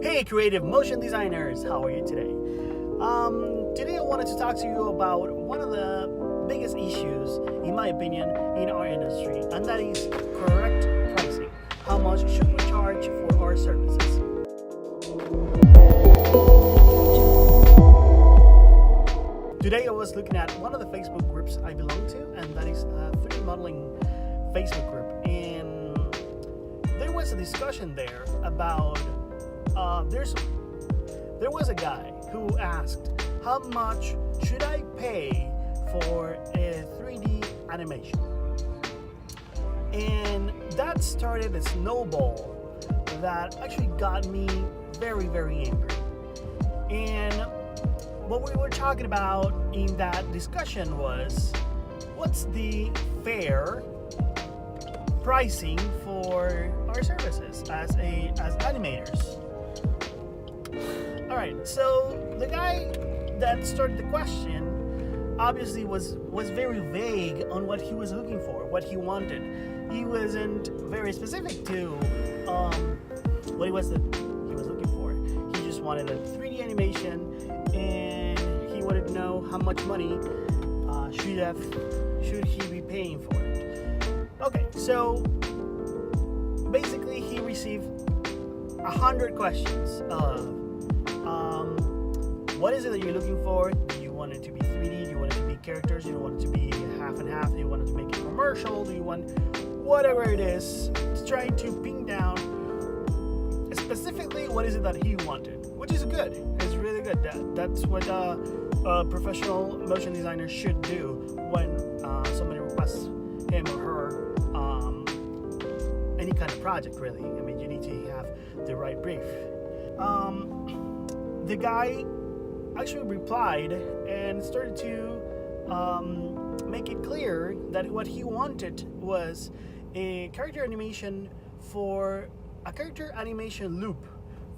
Hey, creative motion designers, how are you today? Today I wanted to talk to you about one of the biggest issues, in my opinion, in our industry, and that is correct pricing. How much should we charge for our services? Today I was looking at one of the Facebook groups I belong to, and that is a 3D modeling Facebook group. And there was a discussion there about there was a guy who asked, how much should I pay for a 3D animation? And that started a snowball that actually got me very, very angry. And what we were talking about in that discussion was, what's the fair pricing for our services as animators? All right, so the guy that started the question obviously was very vague on what he was looking for, what he wanted. He wasn't very specific to what he was looking for. He just wanted a 3D animation, and he wanted to know how much money should he be paying for it. Okay, so basically he received 100 questions of what is it that you're looking for? Do you want it to be 3D? Do you want it to be characters? Do you want it to be half and half? Do you want it to make it commercial? Do you want whatever it is? It's trying to pin down specifically what is it that he wanted, which is good. It's really good. That's what a professional motion designer should do when somebody requests him or her any kind of project, really. I mean, you need to have the right brief. The guy actually replied and started to make it clear that what he wanted was a character animation loop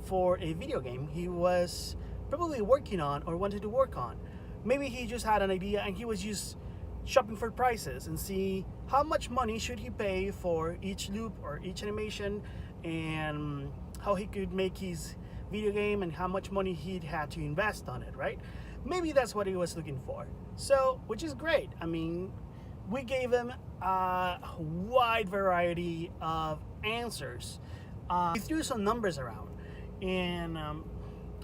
for a video game he was probably working on or wanted to work on. Maybe he just had an idea and he was just shopping for prices and see how much money should he pay for each loop or each animation, and how he could make his video game and how much money he'd had to invest on it, right? Maybe that's what he was looking for. So, which is great. I mean, we gave him a wide variety of answers. We threw some numbers around, and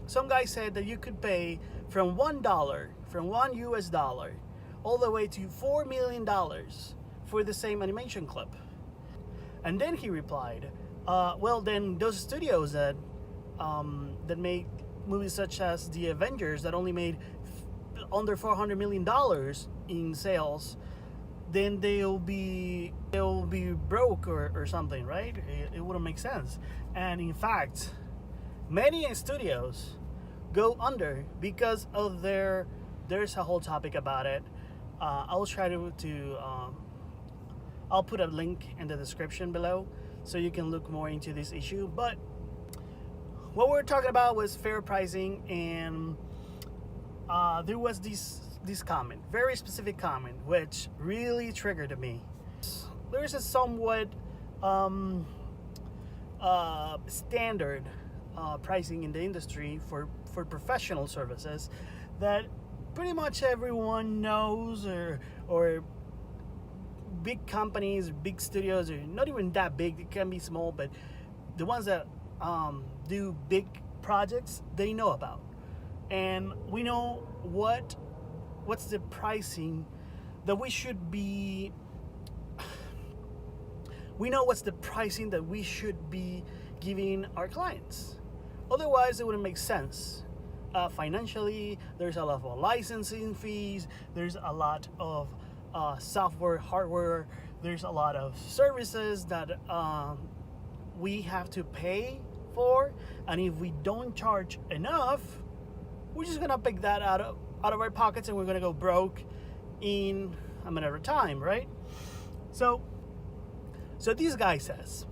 some guy said that you could pay from $1, from $1 all the way to $4 million for the same animation clip. And then he replied, well, then those studios that make movies such as The Avengers that only made under $400 million in sales, then they'll be broke or something, right? It wouldn't make sense. And in fact, many studios go under because of there's a whole topic about it. I'll try to I'll put a link in the description below so you can look more into this issue. But what we're talking about was fair pricing, and there was this comment, very specific comment, which really triggered me. There's a somewhat standard pricing in the industry for professional services that pretty much everyone knows, or big companies, big studios, or not even that big, it can be small, but the ones that do big projects, they know about. And we know what's the pricing that we should be giving our clients. Otherwise it wouldn't make sense. Financially, there's a lot of licensing fees, there's a lot of software, hardware, there's a lot of services that we have to pay for, and if we don't charge enough, we're just gonna pick that out of our pockets, and we're gonna go broke in a matter of time, right? So this guy says,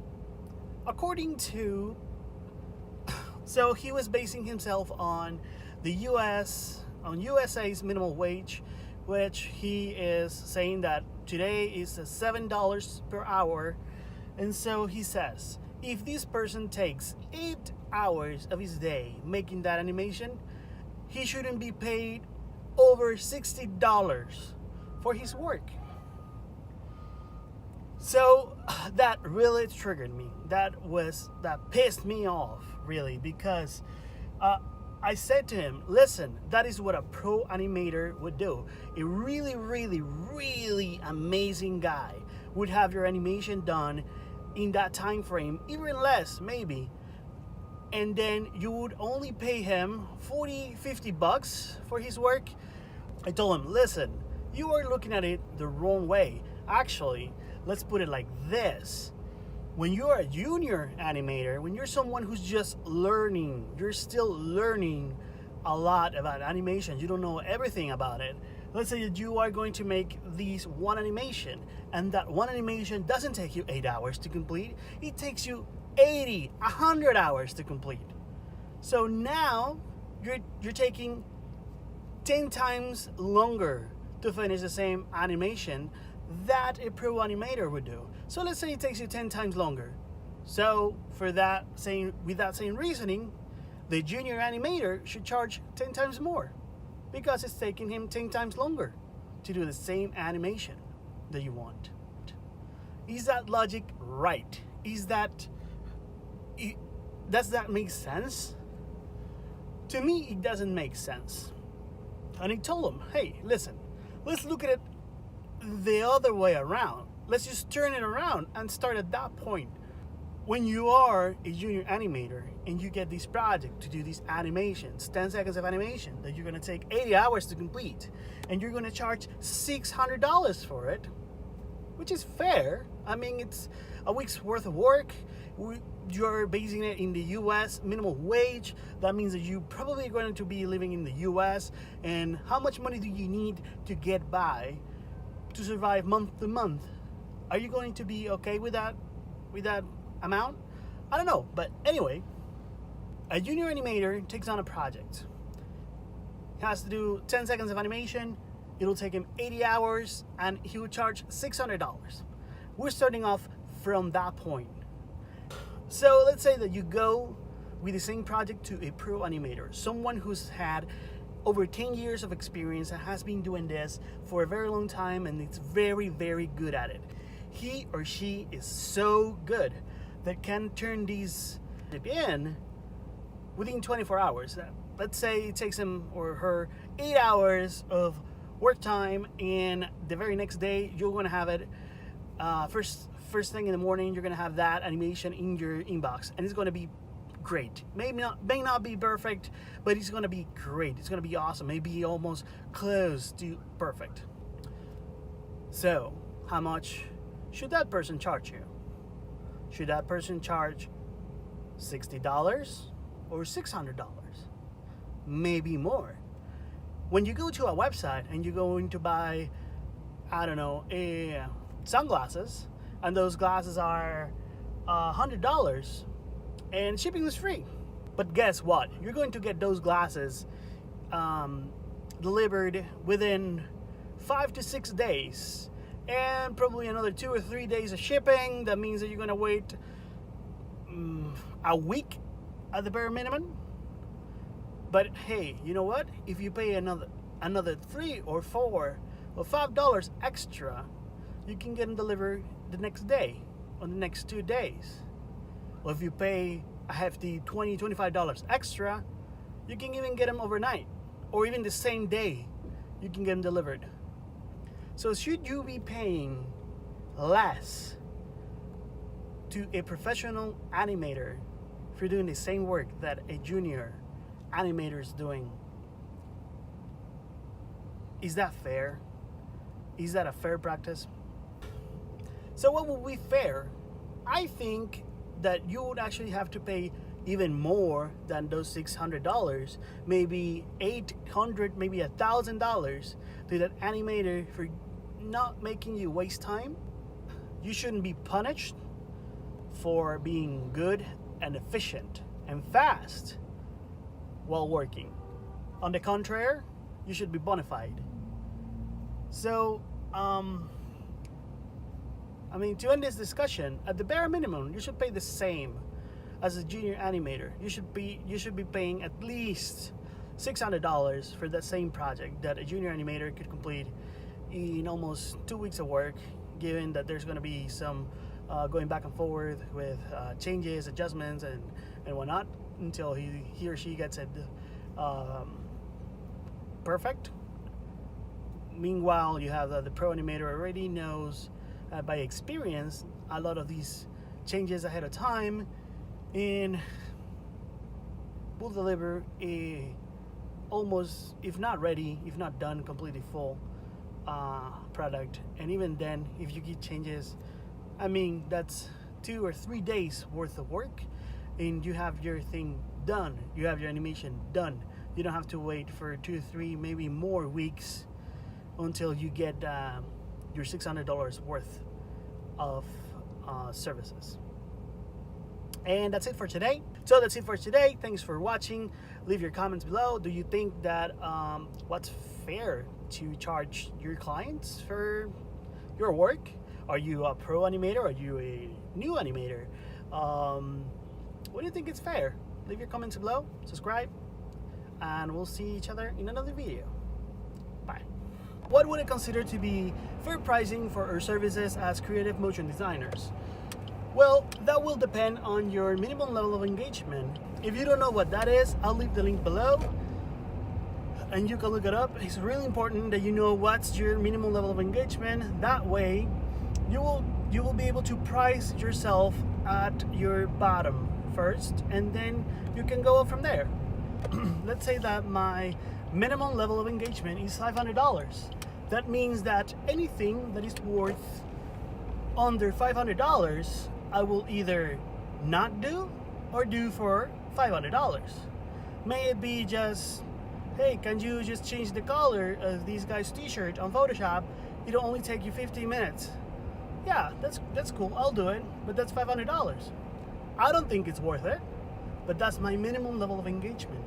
so he was basing himself on the USA's minimum wage, which he is saying that today is $7 per hour. And so he says, If this person takes 8 hours of his day making that animation, he shouldn't be paid over $60 for his work. So that really triggered me. That pissed me off, really, because I said to him, listen, that is what a pro animator would do. A really, really, really amazing guy would have your animation done in that time frame, even less maybe, and then you would only pay him 40, 50 bucks for his work. I told him, listen, you are looking at it the wrong way. Actually, let's put it like this. When you're a junior animator, when you're someone who's just learning, you're still learning a lot about animation, you don't know everything about it. Let's say that you are going to make these one animation, and that one animation doesn't take you 8 hours to complete. It takes you 80, 100 hours to complete. So now you're taking 10 times longer to finish the same animation that a pro animator would do. So let's say it takes you 10 times longer. So with that same reasoning, the junior animator should charge 10 times more, because it's taking him 10 times longer to do the same animation that you want. Is that logic right? Does that make sense? To me, it doesn't make sense. And I told him, hey, listen, let's look at it the other way around. Let's just turn it around and start at that point. When you are a junior animator and you get this project to do these animations, 10 seconds of animation that you're going to take 80 hours to complete, and you're going to charge $600 for it, which is fair. I mean, it's a week's worth of work. You're basing it in the US minimum wage. That means that you probably are going to be living in the US. And how much money do you need to get by to survive month to month? Are you going to be okay with that amount? I don't know. But anyway, a junior animator takes on a project. He has to do 10 seconds of animation. It'll take him 80 hours and he would charge $600. We're starting off from that point. So let's say that you go with the same project to a pro animator, someone who's had over 10 years of experience and has been doing this for a very long time, and it's very, very good at it. He or she is so good that can turn these in within 24 hours. Let's say it takes him or her 8 hours of work time, and the very next day you're going to have it first thing in the morning. You're going to have that animation in your inbox, and it's going to be great. May not be perfect, but it's going to be great. It's going to be awesome. Maybe almost close to perfect. So how much should that person charge you? Should that person charge $60 or $600? Maybe more. When you go to a website and you're going to buy, I don't know, sunglasses, and those glasses are $100, and shipping is free. But guess what? You're going to get those glasses delivered within 5 to 6 days, and probably another 2 or 3 days of shipping. That means that you're going to wait a week at the bare minimum. But hey, you know what? If you pay another $3 or $4 or $5 extra, you can get them delivered the next day or the next 2 days. Or if you pay a hefty $20, $25 extra, you can even get them overnight, or even the same day you can get them delivered. So should you be paying less to a professional animator for doing the same work that a junior animator is doing? Is that fair? Is that a fair practice? So what would be fair? I think that you would actually have to pay even more than those $600, maybe $800, maybe $1,000 to that animator for not making you waste time. You shouldn't be punished for being good and efficient and fast while working. On the contrary, you should be bona fide. So I mean, to end this discussion, at the bare minimum, you should pay the same as a junior animator. You should be paying at least $600 for that same project that a junior animator could complete in almost 2 weeks of work, given that there's going to be some going back and forth with changes, adjustments, and whatnot until he or she gets it perfect. Meanwhile, you have the pro animator already knows by experience a lot of these changes ahead of time, and will deliver a almost, if not ready, if not done, completely full product. And even then, if you get changes, I mean, that's 2 or 3 days worth of work, and you have your thing done. You have your animation done. You don't have to wait for 2, 3, maybe more weeks until you get your $600 worth of services. And that's it for today. So that's it for today. Thanks for watching. Leave your comments below. Do you think that what's fair to charge your clients for your work? Are you a pro animator? Are you a new animator? What do you think is fair? Leave your comments below. Subscribe, and we'll see each other in another video. Bye. What would I consider to be fair pricing for our services as creative motion designers? Well, that will depend on your minimum level of engagement. If you don't know what that is, I'll leave the link below and you can look it up. It's really important that you know what's your minimum level of engagement. That way you will be able to price yourself at your bottom first, and then you can go up from there. Let's say that my minimum level of engagement is $500. That means that anything that is worth under $500 I will either not do or do for $500. May it be just, hey, can you just change the color of these guys' t-shirt on Photoshop? It'll only take you 15 minutes. Yeah, that's cool, I'll do it, but that's $500. I don't think it's worth it, but that's my minimum level of engagement.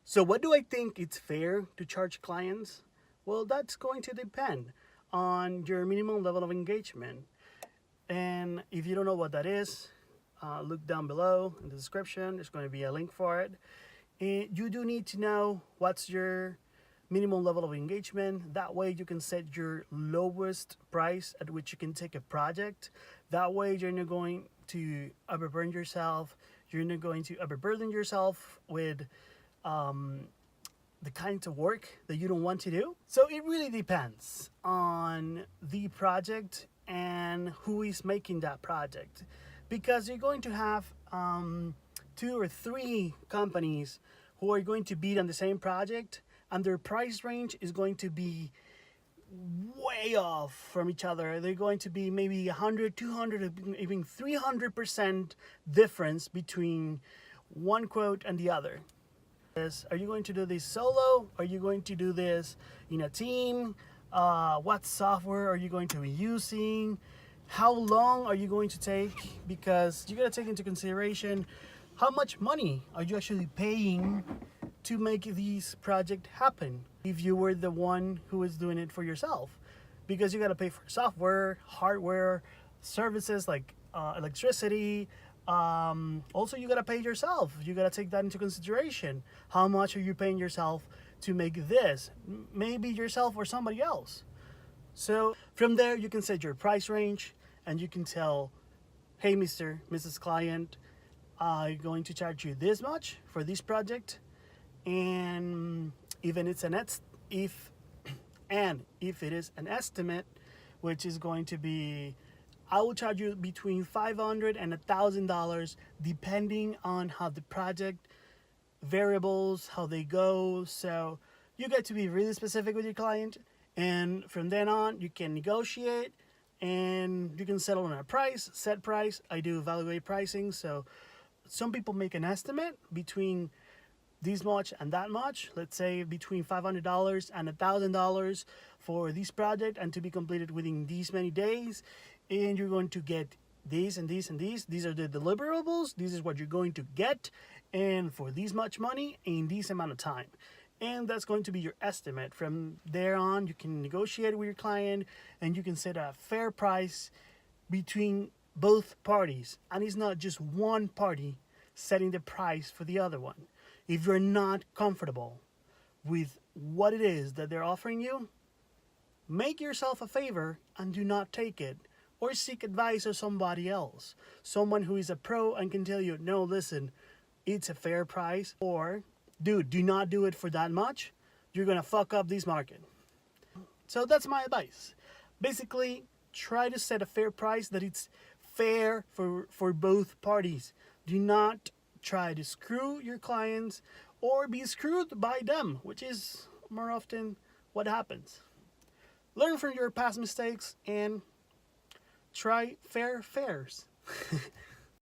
So what do I think it's fair to charge clients? Well, that's going to depend on your minimum level of engagement. And if you don't know what that is, look down below in the description. There's going to be a link for it. And you do need to know what's your minimum level of engagement. That way you can set your lowest price at which you can take a project. That way you're not going to overburden yourself. You're not going to overburden yourself with the kinds of work that you don't want to do. So it really depends on the project and who is making that project, because you're going to have 2 or 3 companies who are going to bid on the same project, and their price range is going to be way off from each other. They're going to be maybe 100, 200, even 300% difference between one quote and the other. Are you going to do this solo? Are you going to do this in a team? What software are you going to be using? How long are you going to take? Because you got to take into consideration how much money are you actually paying to make these projects happen if you were the one who is doing it for yourself. Because you got to pay for software, hardware, services like electricity. Also, you got to pay yourself. You got to take that into consideration. How much are you paying yourself to make this? Maybe yourself or somebody else. So from there you can set your price range, and you can tell, hey, Mrs. Client, I'm going to charge you this much for this project, and even if it is an estimate, which is going to be, I will charge you between $500 and $1,000 depending on how the project variables, how they go. So you get to be really specific with your client, and from then on you can negotiate and you can settle on a price, set price. I do evaluate pricing, so some people make an estimate between this much and that much, let's say between $500 and $1,000 for this project, and to be completed within these many days, and you're going to get these and these and these are the deliverables, this is what you're going to get, and for this much money in this amount of time. And that's going to be your estimate. From there on, you can negotiate with your client and you can set a fair price between both parties, and it's not just one party setting the price for the other one. If you're not comfortable with what it is that they're offering you, make yourself a favor and do not take it, or seek advice of somebody else, someone who is a pro and can tell you, no, listen, it's a fair price, or dude, do not do it for that much, you're gonna fuck up this market. So that's my advice. Basically, try to set a fair price that it's fair for both parties. Do not try to screw your clients or be screwed by them, which is more often what happens. Learn from your past mistakes and try fair fares.